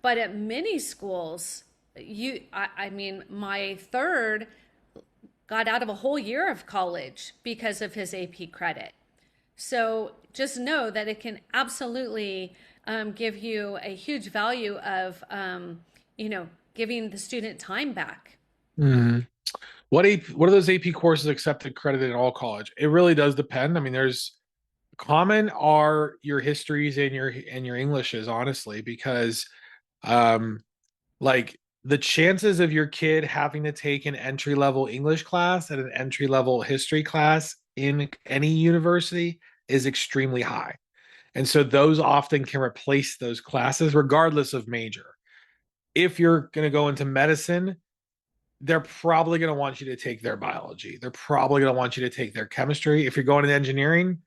But at many schools, I mean, my third got out of a whole year of college because of his AP credit. So just know that it can absolutely give you a huge value of, giving the student time back. Mm-hmm. What are those AP courses accepted credited in all college? It really does depend. I mean, there's common are your histories and your Englishes, honestly, because um like the chances of your kid having to take an entry level English class and an entry level history class in any university is extremely high. And so those often can replace those classes regardless of major. If you're going to go into medicine, they're probably going to want you to take their biology. They're probably going to want you to take their chemistry. If you're going into engineering,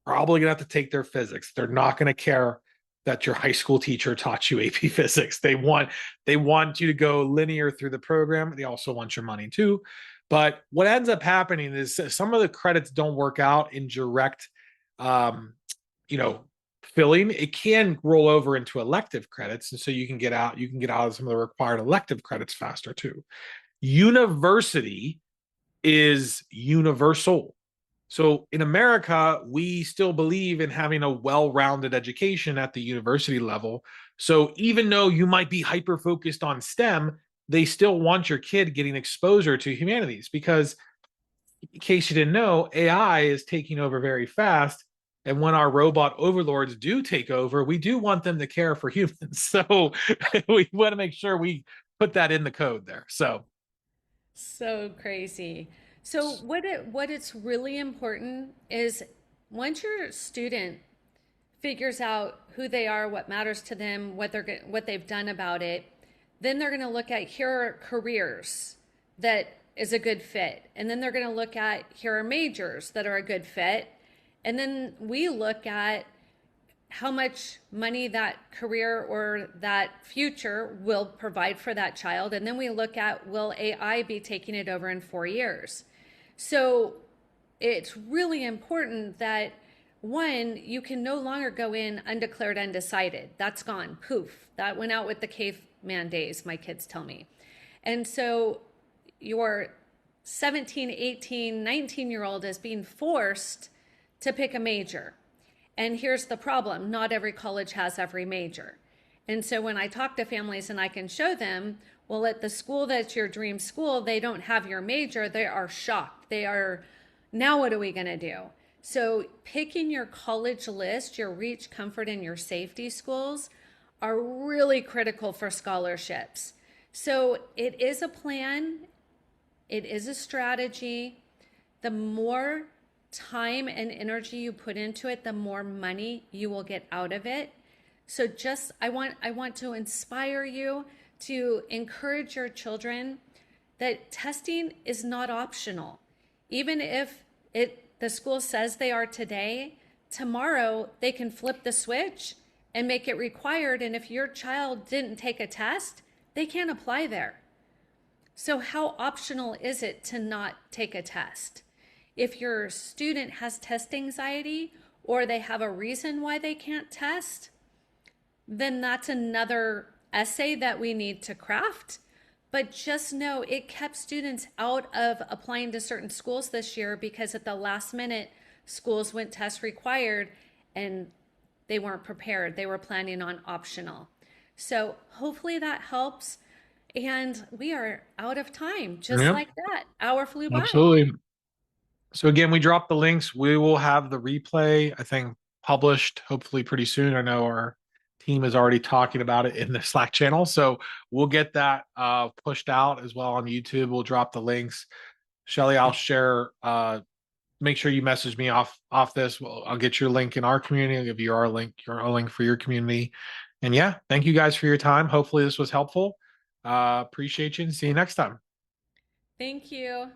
probably going to have to take their physics. They're not going to care that your high school teacher taught you AP physics. They want you to go linear through the program. They also want your money too. But what ends up happening is some of the credits don't work out in direct um, you know, filling. It can roll over into elective credits. And so you can get out of some of the required elective credits faster too. University is universal. So in America, we still believe in having a well-rounded education at the university level. So even though you might be hyper focused on STEM, they still want your kid getting exposure to humanities because, in case you didn't know, AI is taking over very fast. And when our robot overlords do take over, we do want them to care for humans. So we want to make sure we put that in the code there. So So crazy. So what it's really important is once your student figures out who they are, what matters to them, what they've done about it, then they're going to look at here are careers that is a good fit. And then they're going to look at here are majors that are a good fit. And then we look at how much money that career or that future will provide for that child. And then we look at will AI be taking it over in 4 years? So it's really important that one, you can no longer go in undeclared, undecided. That's gone. Poof. That went out with the caveman days, my kids tell me. And so your 17, 18, 19-year-old is being forced to pick a major. And here's the problem, not every college has every major. And so when I talk to families and I can show them, well, at the school that's your dream school, they don't have your major, they are shocked. They are, now what are we going to do? So picking your college list, your reach, comfort, and your safety schools are really critical for scholarships. So it is a plan, it is a strategy. The more time and energy you put into it, the more money you will get out of it. So just I want to inspire you to encourage your children that testing is not optional. Even if the school says they are today, tomorrow they can flip the switch and make it required, and if your child didn't take a test, they can't apply there. So how optional is it to not take a test? If your student has test anxiety or they have a reason why they can't test, then that's another essay that we need to craft. But just know it kept students out of applying to certain schools this year because at the last minute, schools went test required and they weren't prepared. They were planning on optional. So hopefully that helps. And we are out of time, just yeah, like that. Hour flew by. absolutely. So again, we dropped the links. We will have the replay, I think, published hopefully pretty soon. I know our team is already talking about it in the Slack channel. So we'll get that pushed out as well on YouTube. We'll drop the links. Shelly, I'll share make sure you message me off this. I'll get your link in our community. I'll give you our link for your community. And yeah, thank you guys for your time. Hopefully this was helpful. Appreciate you and see you next time. Thank you.